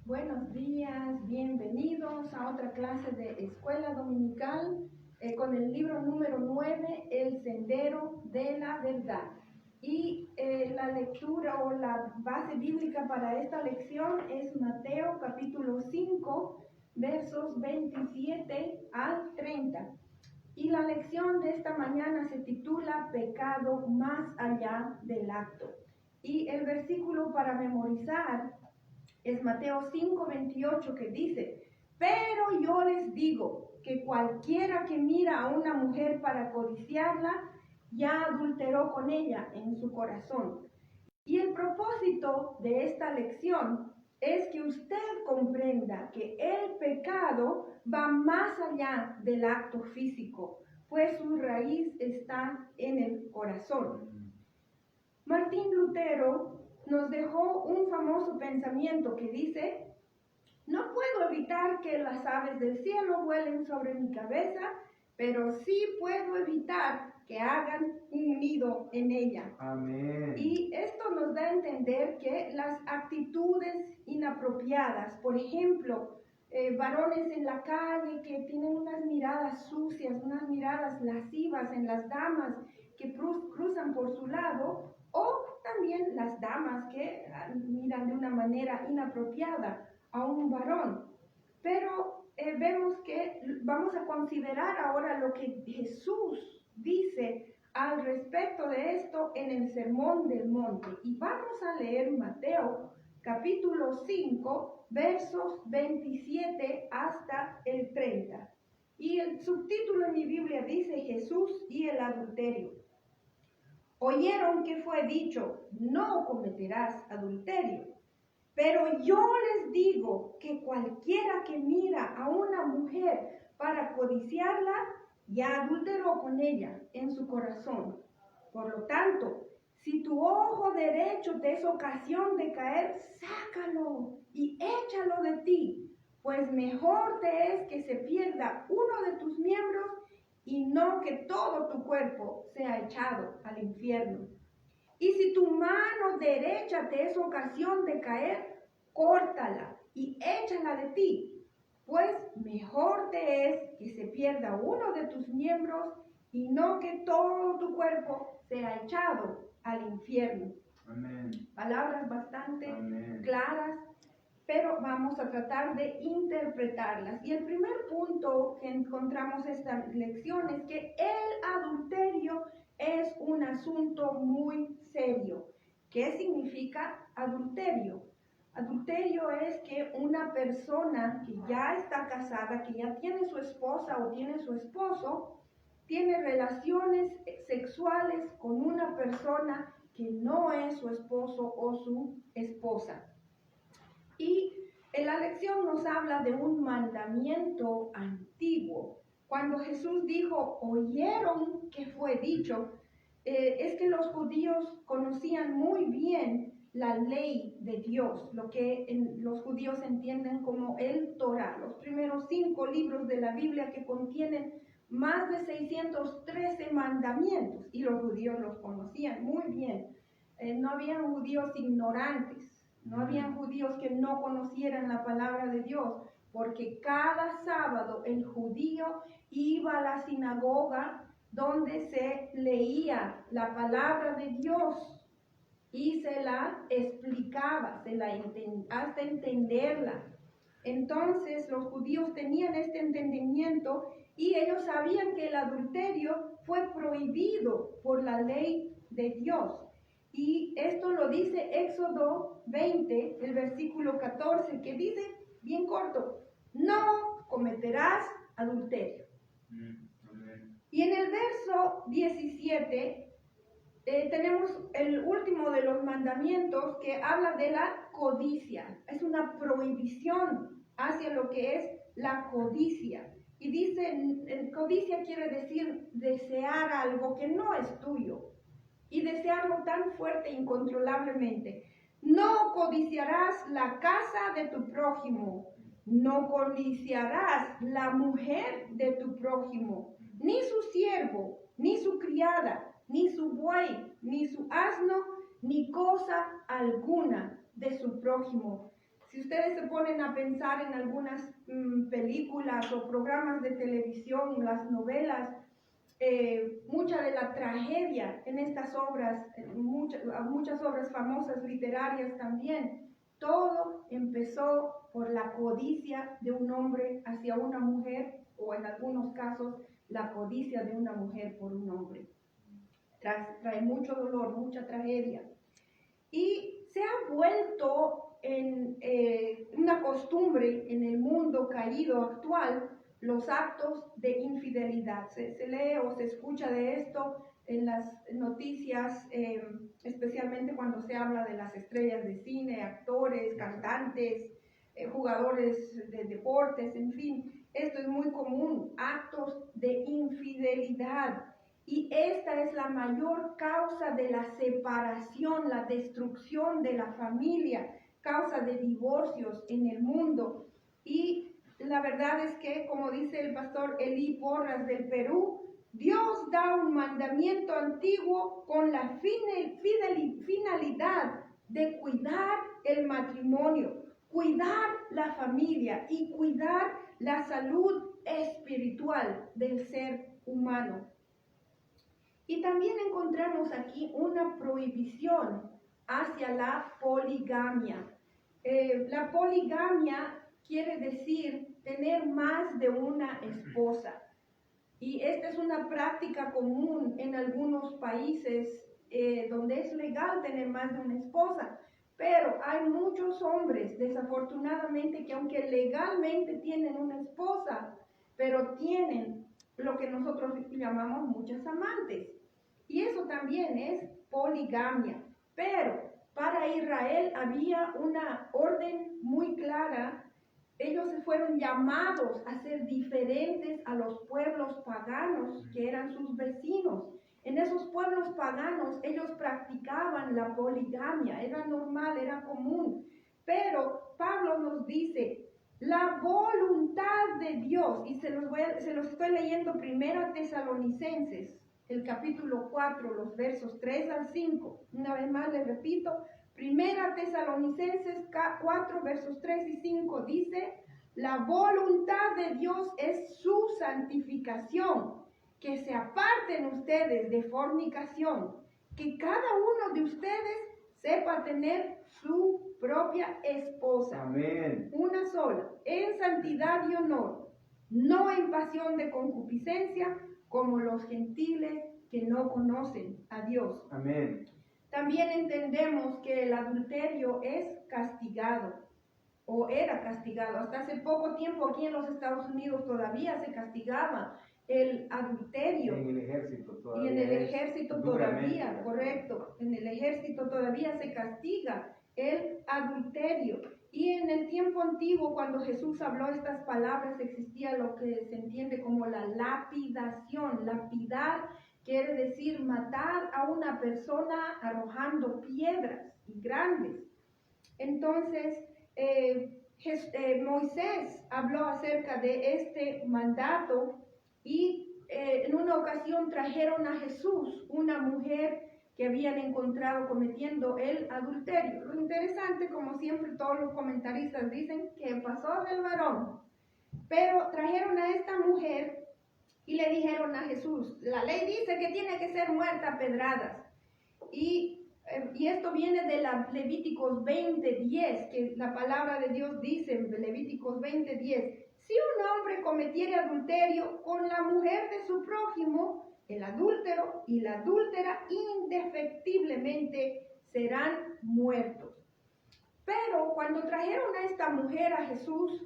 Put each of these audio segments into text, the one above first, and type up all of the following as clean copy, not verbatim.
Buenos días, bienvenidos a otra clase de Escuela Dominical con el libro número 9, El Sendero de la Verdad. Y la lectura o la base bíblica para esta lección es Mateo capítulo 5, versos 27 al 30. Y la lección de esta mañana se titula Pecado más allá del acto. Y el versículo para memorizar es Mateo 5:28, que dice: pero yo les digo que cualquiera que mira a una mujer para codiciarla, ya adulteró con ella en su corazón. Y el propósito de esta lección es que usted comprenda que el pecado va más allá del acto físico, pues su raíz está en el corazón. Martín Lutero nos dejó un famoso pensamiento que dice: no puedo evitar que las aves del cielo vuelen sobre mi cabeza, pero sí puedo evitar que hagan un nido en ella. Amén. Y esto nos da a entender que las actitudes inapropiadas, por ejemplo, varones en la calle que tienen unas miradas sucias, unas miradas lascivas en las damas que cruzan por su lado, o también las damas que miran de una manera inapropiada a un varón. Pero vemos que vamos a considerar ahora lo que Jesús dice al respecto de esto en el Sermón del Monte. Y vamos a leer Mateo capítulo 5, versos 27 hasta el 30. Y el subtítulo en mi Biblia dice: Jesús y el adulterio. Oyeron que fue dicho: no cometerás adulterio. Pero yo les digo que cualquiera que mira a una mujer para codiciarla, ya adulteró con ella en su corazón. Por lo tanto, si tu ojo derecho te es ocasión de caer, sácalo y échalo de ti, pues mejor te es que se pierda uno de tus miembros y no que todo tu cuerpo sea echado al infierno. Y si tu mano derecha te es ocasión de caer, córtala y échala de ti, pues mejor te es que se pierda uno de tus miembros y no que todo tu cuerpo sea echado al infierno. Amén. Palabras bastante Amén. claras, pero vamos a tratar de interpretarlas. Y el primer punto que encontramos en esta lección es que el adulterio es un asunto muy serio. ¿Qué significa adulterio? Adulterio es que una persona que ya está casada, que ya tiene su esposa o tiene su esposo, tiene relaciones sexuales con una persona que no es su esposo o su esposa. Y en la lección nos habla de un mandamiento antiguo. Cuando Jesús dijo, oyeron que fue dicho, es que los judíos conocían muy bien la ley de Dios, lo que los judíos entienden como el Torá, los primeros 5 libros de la Biblia que contienen más de 613 mandamientos, y los judíos los conocían muy bien. No habían judíos ignorantes. No habían judíos que no conocieran la palabra de Dios, porque cada sábado el judío iba a la sinagoga donde se leía la palabra de Dios y se la explicaba, hasta entenderla. Entonces los judíos tenían este entendimiento y ellos sabían que el adulterio fue prohibido por la ley de Dios. Y esto lo dice Éxodo 20, el versículo 14, que dice, bien corto, no cometerás adulterio. Y en el verso 17 tenemos el último de los mandamientos que habla de la codicia. Es una prohibición hacia lo que es la codicia. Y dice, codicia quiere decir desear algo que no es tuyo. Y desearlo tan fuerte e incontrolablemente. No codiciarás la casa de tu prójimo, no codiciarás la mujer de tu prójimo, ni su siervo, ni su criada, ni su buey, ni su asno, ni cosa alguna de su prójimo. Si ustedes se ponen a pensar en algunas películas o programas de televisión, las novelas, mucha de la tragedia en estas obras, muchas obras famosas literarias también, todo empezó por la codicia de un hombre hacia una mujer, o en algunos casos la codicia de una mujer por un hombre. Trae mucho dolor, mucha tragedia. Y se ha vuelto en una costumbre en el mundo caído actual los actos de infidelidad. Se lee o se escucha de esto en las noticias, especialmente cuando se habla de las estrellas de cine, actores, cantantes, jugadores de deportes, en fin. Esto es muy común, actos de infidelidad. Y esta es la mayor causa de la separación, la destrucción de la familia, causa de divorcios en el mundo. Y la verdad es que, como dice el pastor Elí Porras del Perú, Dios da un mandamiento antiguo con la finalidad de cuidar el matrimonio, cuidar la familia y cuidar la salud espiritual del ser humano. Y también encontramos aquí una prohibición hacia la poligamia. La poligamia quiere decir tener más de una esposa. Y esta es una práctica común en algunos países donde es legal tener más de una esposa. Pero hay muchos hombres, desafortunadamente, que aunque legalmente tienen una esposa, pero tienen lo que nosotros llamamos muchas amantes. Y eso también es poligamia. Pero para Israel había una orden muy clara. Ellos fueron llamados a ser diferentes a los pueblos paganos que eran sus vecinos. En esos pueblos paganos ellos practicaban la poligamia, era normal, era común. Pero Pablo nos dice, la voluntad de Dios, y se los estoy leyendo 1 Tesalonicenses, el capítulo 4, los versos 3 al 5. Una vez más les repito, 1 Tesalonicenses 4, versos 3 y 5 dice, la voluntad de Dios es su santificación, que se aparten ustedes de fornicación, que cada uno de ustedes sepa tener su propia esposa. Amén. Una sola, en santidad y honor, no en pasión de concupiscencia, como los gentiles que no conocen a Dios. Amén. También entendemos que el adulterio es castigado, o era castigado. Hasta hace poco tiempo aquí en los Estados Unidos todavía se castigaba el adulterio. En el ejército todavía. Y en el ejército todavía, correcto. En el ejército todavía se castiga el adulterio. Y en el tiempo antiguo, cuando Jesús habló estas palabras, existía lo que se entiende como la lapidación. Lapidar quiere decir matar a una persona arrojando piedras grandes. Entonces, Moisés habló acerca de este mandato y en una ocasión trajeron a Jesús una mujer que habían encontrado cometiendo el adulterio. Lo interesante, como siempre todos los comentaristas dicen, que pasó del varón. Pero trajeron a esta mujer y le dijeron a Jesús, la ley dice que tiene que ser muerta a pedradas. Y esto viene de Levíticos 20:10, que la palabra de Dios dice en Levíticos 20:10, si un hombre cometiere adulterio con la mujer de su prójimo, el adúltero y la adúltera indefectiblemente serán muertos. Pero cuando trajeron a esta mujer a Jesús,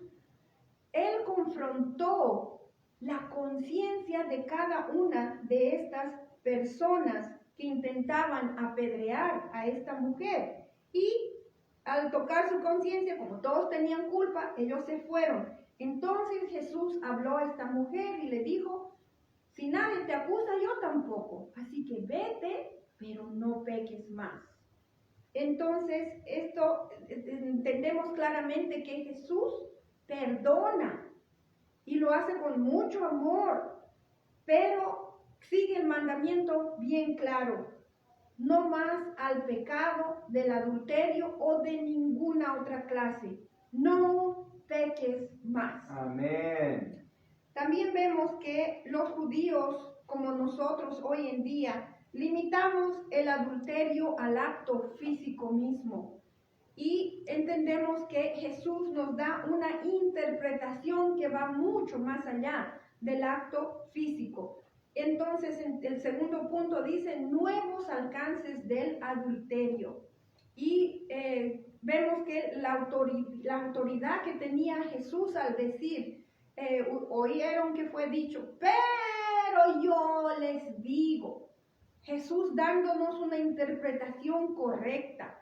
él confrontó la conciencia de cada una de estas personas que intentaban apedrear a esta mujer. Y al tocar su conciencia, como todos tenían culpa, ellos se fueron. Entonces Jesús habló a esta mujer y le dijo, si nadie te acusa, yo tampoco. Así que vete, pero no peques más. Entonces, esto entendemos claramente que Jesús perdona y lo hace con mucho amor, pero sigue el mandamiento bien claro. No más al pecado del adulterio o de ninguna otra clase. no peques más. Amén. También vemos que los judíos, como nosotros hoy en día, limitamos el adulterio al acto físico mismo. Y entendemos que Jesús nos da una interpretación que va mucho más allá del acto físico. Entonces, en el segundo punto dice nuevos alcances del adulterio. Y vemos que la autoridad que tenía Jesús al decir, oyeron que fue dicho, pero yo les digo, Jesús dándonos una interpretación correcta.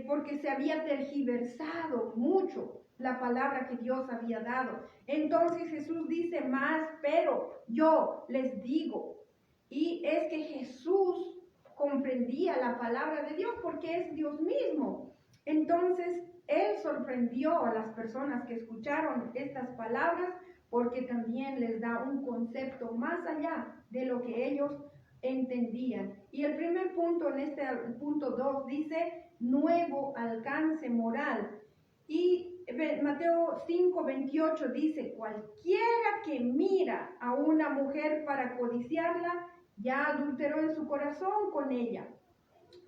Porque se había tergiversado mucho la palabra que Dios había dado. Entonces Jesús dice más, pero yo les digo. Y es que Jesús comprendía la palabra de Dios porque es Dios mismo. Entonces Él sorprendió a las personas que escucharon estas palabras porque también les da un concepto más allá de lo que ellos entendían. Y el primer punto en este punto 2 dice nuevo alcance moral. Y Mateo 5:28 dice, cualquiera que mira a una mujer para codiciarla, ya adulteró en su corazón con ella.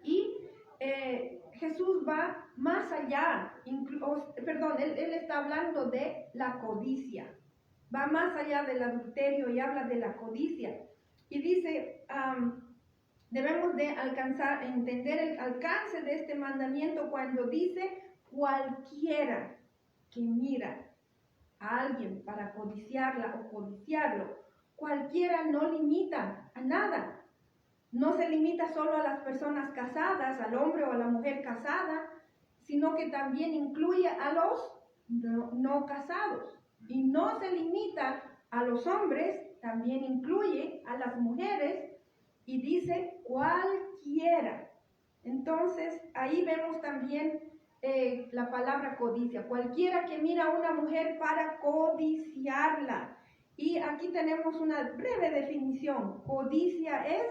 Y Jesús va más allá, él está hablando de la codicia, va más allá del adulterio y habla de la codicia. Y dice, debemos de entender el alcance de este mandamiento cuando dice cualquiera que mira a alguien para codiciarla o codiciarlo. Cualquiera no limita a nada. No se limita solo a las personas casadas, al hombre o a la mujer casada, sino que también incluye a los no casados. Y no se limita a los hombres, también incluye a las mujeres. Y dice cualquiera. Entonces, ahí vemos también la palabra codicia. Cualquiera que mira a una mujer para codiciarla. Y aquí tenemos una breve definición. Codicia es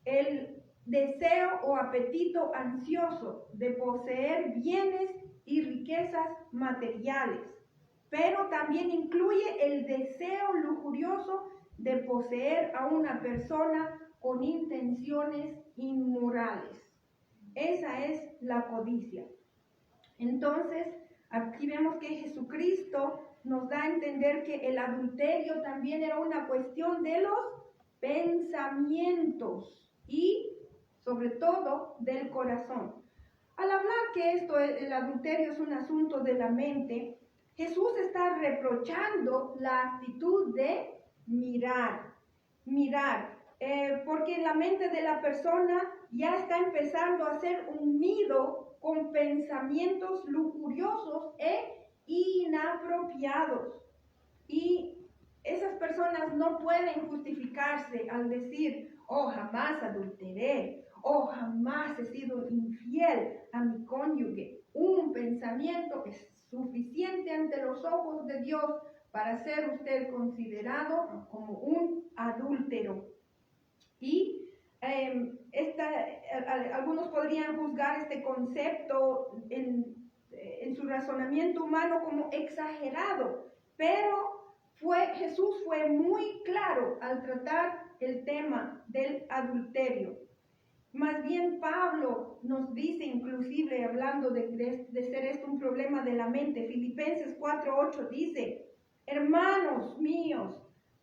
el deseo o apetito ansioso de poseer bienes y riquezas materiales. Pero también incluye el deseo lujurioso de poseer a una persona con intenciones inmorales. Esa es la codicia. Entonces, aquí vemos que Jesucristo nos da a entender que el adulterio también era una cuestión de los pensamientos y, sobre todo, del corazón. Al hablar que el adulterio es un asunto de la mente, Jesús está reprochando la actitud de mirar, porque en la mente de la persona ya está empezando a ser un nido con pensamientos lujuriosos e inapropiados. Y esas personas no pueden justificarse al decir, oh, jamás adulteré, oh, jamás he sido infiel a mi cónyuge. Un pensamiento es suficiente ante los ojos de Dios para ser usted considerado como un adúltero. Y algunos podrían juzgar este concepto en su razonamiento humano como exagerado, pero Jesús fue muy claro al tratar el tema del adulterio. Más bien Pablo nos dice, inclusive hablando de ser esto un problema de la mente, Filipenses 4:8 dice, hermanos míos,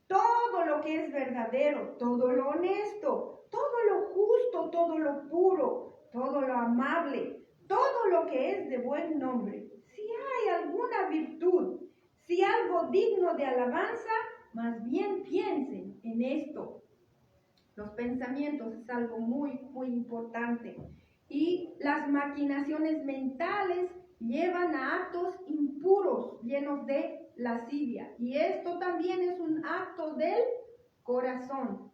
todo lo que es verdadero, todo lo honesto, todo lo justo, todo lo puro, todo lo amable, todo lo que es de buen nombre, si hay alguna virtud, si algo digno de alabanza, más bien piensen en esto. Los pensamientos es algo muy, muy importante. Y las maquinaciones mentales llevan a actos impuros, llenos de lascivia. Y esto también es un acto del corazón.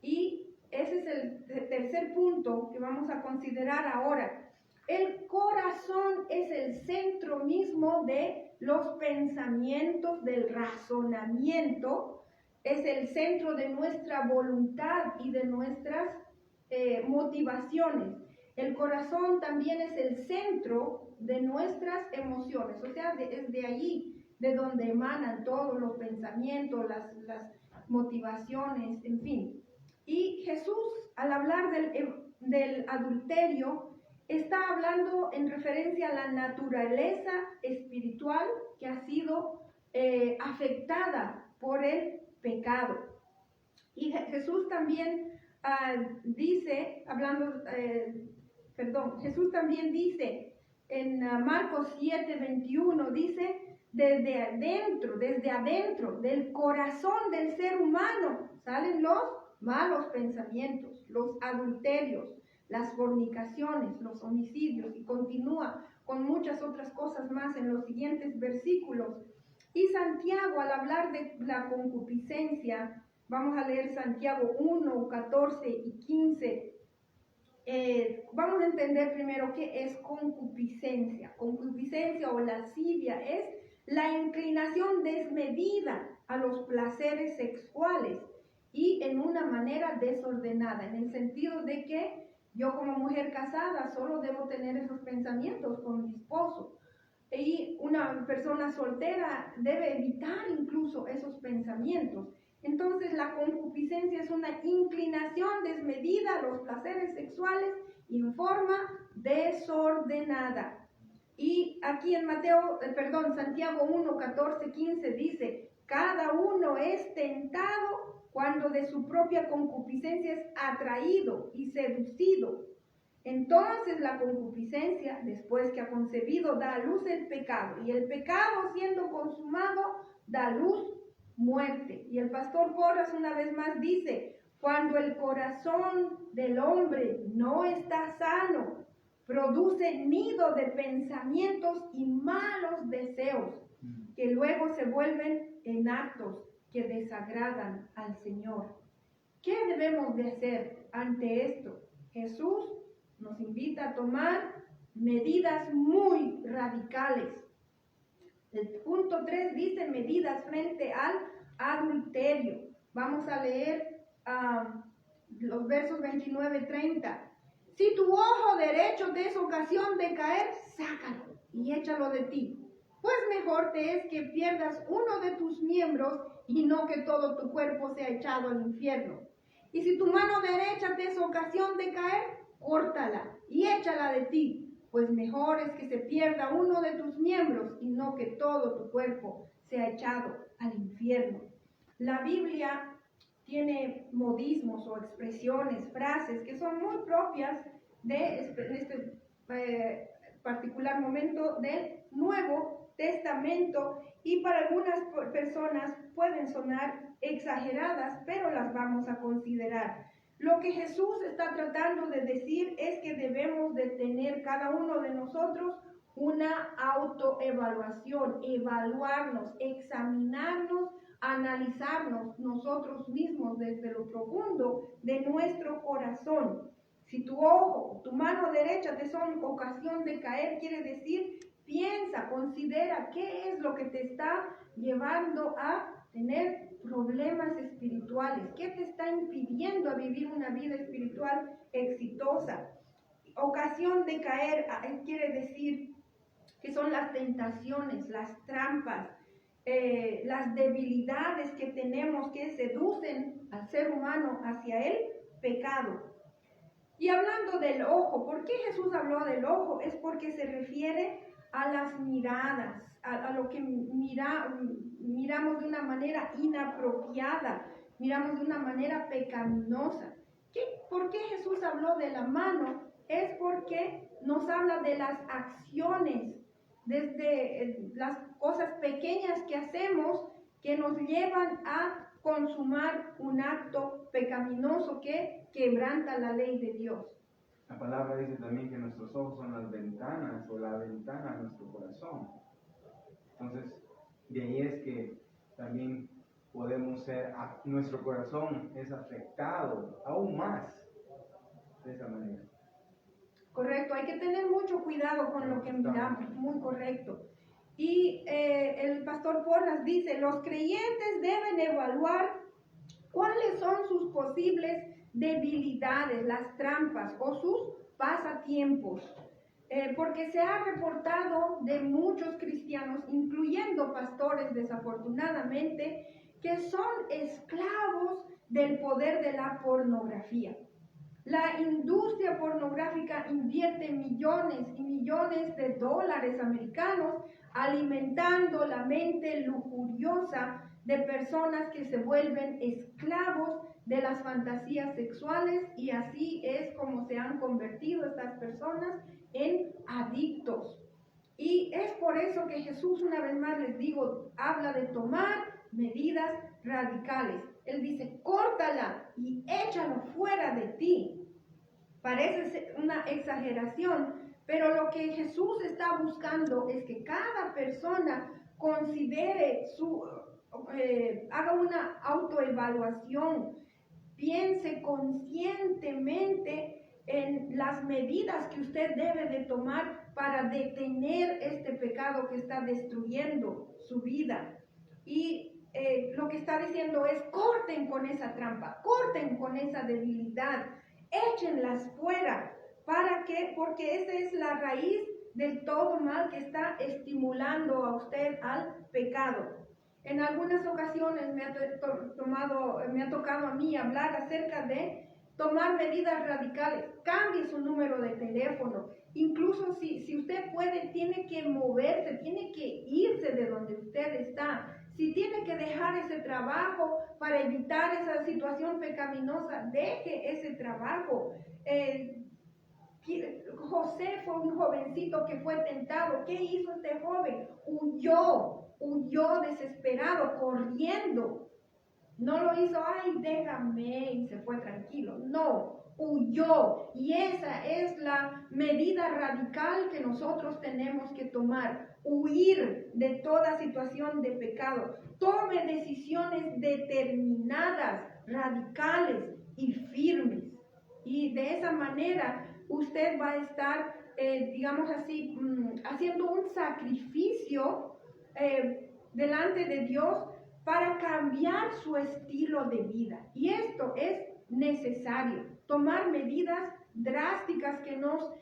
Y ese es el tercer punto que vamos a considerar ahora. El corazón es el centro mismo de los pensamientos, del razonamiento. Es el centro de nuestra voluntad y de nuestras motivaciones. El corazón también es el centro de nuestras emociones, o sea, es de allí de donde emanan todos los pensamientos, las motivaciones, en fin. Y Jesús, al hablar del adulterio, está hablando en referencia a la naturaleza espiritual que ha sido afectada por el pecado. Y Jesús también dice, Jesús también dice en Marcos 7:21, dice, desde adentro del corazón del ser humano salen los malos pensamientos, los adulterios, las fornicaciones, los homicidios, y continúa con muchas otras cosas más en los siguientes versículos. Y Santiago, al hablar de la concupiscencia, vamos a leer Santiago 1, 14 y 15. Vamos a entender primero qué es concupiscencia. Concupiscencia o lascivia es la inclinación desmedida a los placeres sexuales y en una manera desordenada, en el sentido de que yo como mujer casada solo debo tener esos pensamientos con mi esposo. Y una persona soltera debe evitar incluso esos pensamientos. Entonces la concupiscencia es una inclinación desmedida a los placeres sexuales en forma desordenada. Y aquí en Santiago 1, 14, 15 dice, cada uno es tentado cuando de su propia concupiscencia es atraído y seducido. Entonces la concupiscencia, después que ha concebido, da a luz el pecado, y el pecado, siendo consumado, da a luz muerte. Y el pastor Porras una vez más dice, cuando el corazón del hombre no está sano, produce nido de pensamientos y malos deseos, que luego se vuelven en actos que desagradan al Señor. ¿Qué debemos de hacer ante esto? Jesús nos invita a tomar medidas muy radicales. El punto 3 dice medidas frente al adulterio. Vamos a leer los versos 29-30. Si tu ojo derecho te es ocasión de caer, sácalo y échalo de ti. Pues mejor te es que pierdas uno de tus miembros y no que todo tu cuerpo sea echado al infierno. Y si tu mano derecha te es ocasión de caer, córtala y échala de ti. Pues mejor es que se pierda uno de tus miembros y no que todo tu cuerpo sea echado al infierno. La Biblia tiene modismos o expresiones, frases que son muy propias de este particular momento del Nuevo Testamento, y para algunas personas pueden sonar exageradas, pero las vamos a considerar. Lo que Jesús está tratando de decir es que debemos de tener cada uno de nosotros una autoevaluación, evaluarnos, examinarnos, analizarnos nosotros mismos desde lo profundo de nuestro corazón. Si tu ojo, tu mano derecha te son ocasión de caer, quiere decir, piensa, considera qué es lo que te está llevando a tener problemas espirituales, qué te está impidiendo a vivir una vida espiritual exitosa. Ocasión de caer quiere decir que son las tentaciones, las trampas, las debilidades que tenemos que seducen al ser humano hacia el pecado. Y hablando del ojo, ¿por qué Jesús habló del ojo? Es porque se refiere a las miradas, a lo que miramos de una manera inapropiada, miramos de una manera pecaminosa. ¿Por qué Jesús habló de la mano? Es porque nos habla de las acciones, desde las cosas pequeñas que hacemos que nos llevan a consumar un acto pecaminoso que quebranta la ley de Dios. La palabra dice también que nuestros ojos son las ventanas o la ventana a nuestro corazón. Entonces, de ahí es que también podemos nuestro corazón es afectado aún más de esa manera. Correcto, hay que tener mucho cuidado con lo que miramos, muy correcto. Y el pastor Porras dice, los creyentes deben evaluar cuáles son sus posibles debilidades, las trampas o sus pasatiempos. Porque se ha reportado de muchos cristianos, incluyendo pastores desafortunadamente, que son esclavos del poder de la pornografía. La industria pornográfica invierte millones y millones de dólares americanos alimentando la mente lujuriosa de personas que se vuelven esclavos de las fantasías sexuales, y así es como se han convertido estas personas en adictos. Y es por eso que Jesús, una vez más les digo, habla de tomar medidas radicales. Él dice, córtala y échalo fuera de ti. Parece ser una exageración, pero lo que Jesús está buscando es que cada persona considere haga una autoevaluación, piense conscientemente en las medidas que usted debe de tomar para detener este pecado que está destruyendo su vida. Y lo que está diciendo es, corten con esa trampa, corten con esa debilidad, échenlas fuera. ¿Para qué? Porque esa es la raíz del todo mal que está estimulando a usted al pecado. En algunas ocasiones me ha tocado a mí hablar acerca de tomar medidas radicales. Cambie su número de teléfono. Incluso si usted puede, tiene que moverse, tiene que irse de donde usted está. Si tiene que dejar ese trabajo para evitar esa situación pecaminosa, deje ese trabajo. José fue un jovencito que fue tentado. ¿Qué hizo este joven? Huyó desesperado, corriendo. No lo hizo, ay, déjame, y se fue tranquilo. No, huyó. Y esa es la medida radical que nosotros tenemos que tomar. Huir de toda situación de pecado. Tome decisiones determinadas, radicales y firmes. Y de esa manera usted va a estar, digamos así, haciendo un sacrificio delante de Dios para cambiar su estilo de vida. Y esto es necesario, tomar medidas drásticas que nos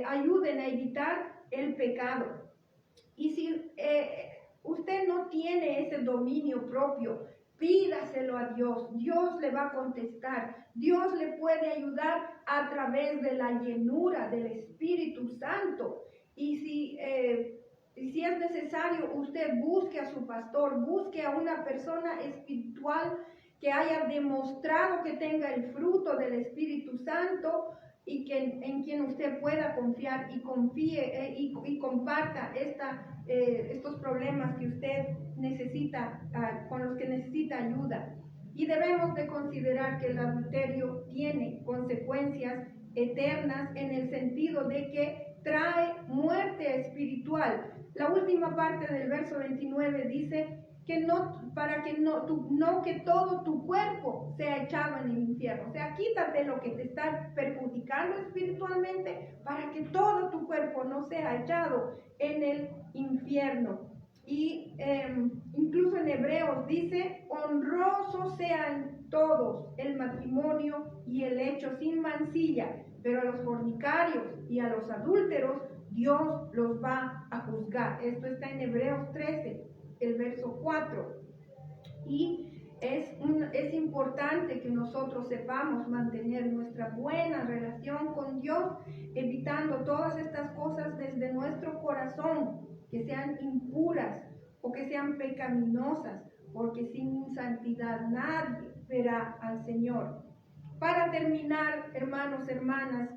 ayuden a evitar el pecado. Y si usted no tiene ese dominio propio, pídaselo a Dios. Dios le va a contestar. Dios le puede ayudar a través de la llenura del Espíritu Santo. Y si es necesario, usted busque a su pastor, busque a una persona espiritual que haya demostrado que tenga el fruto del Espíritu Santo y en quien usted pueda confiar y confíe y comparta estos problemas que usted necesita, con los que necesita ayuda. Y debemos de considerar que el adulterio tiene consecuencias eternas en el sentido de que trae muerte espiritual. La última parte del verso 29 dice que que todo tu cuerpo sea echado en el infierno. O sea, quítate lo que te está perjudicando espiritualmente para que todo tu cuerpo no sea echado en el infierno. Y incluso en Hebreos dice, honrosos sean todos el matrimonio y el hecho sin mancilla, pero a los fornicarios y a los adúlteros Dios los va a juzgar. Esto está en Hebreos 13, el verso 4. Y es importante que nosotros sepamos mantener nuestra buena relación con Dios, evitando todas estas cosas desde nuestro corazón, que sean impuras o que sean pecaminosas, porque sin santidad nadie verá al Señor. Para terminar, hermanos, hermanas,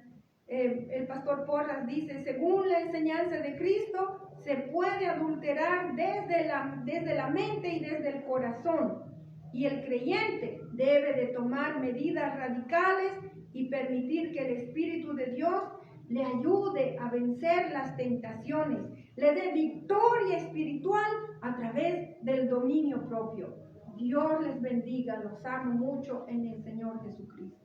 el pastor Porras dice, según la enseñanza de Cristo, se puede adulterar desde la mente y desde el corazón. Y el creyente debe de tomar medidas radicales y permitir que el Espíritu de Dios le ayude a vencer las tentaciones, le dé victoria espiritual a través del dominio propio. Dios les bendiga, los amo mucho en el Señor Jesucristo.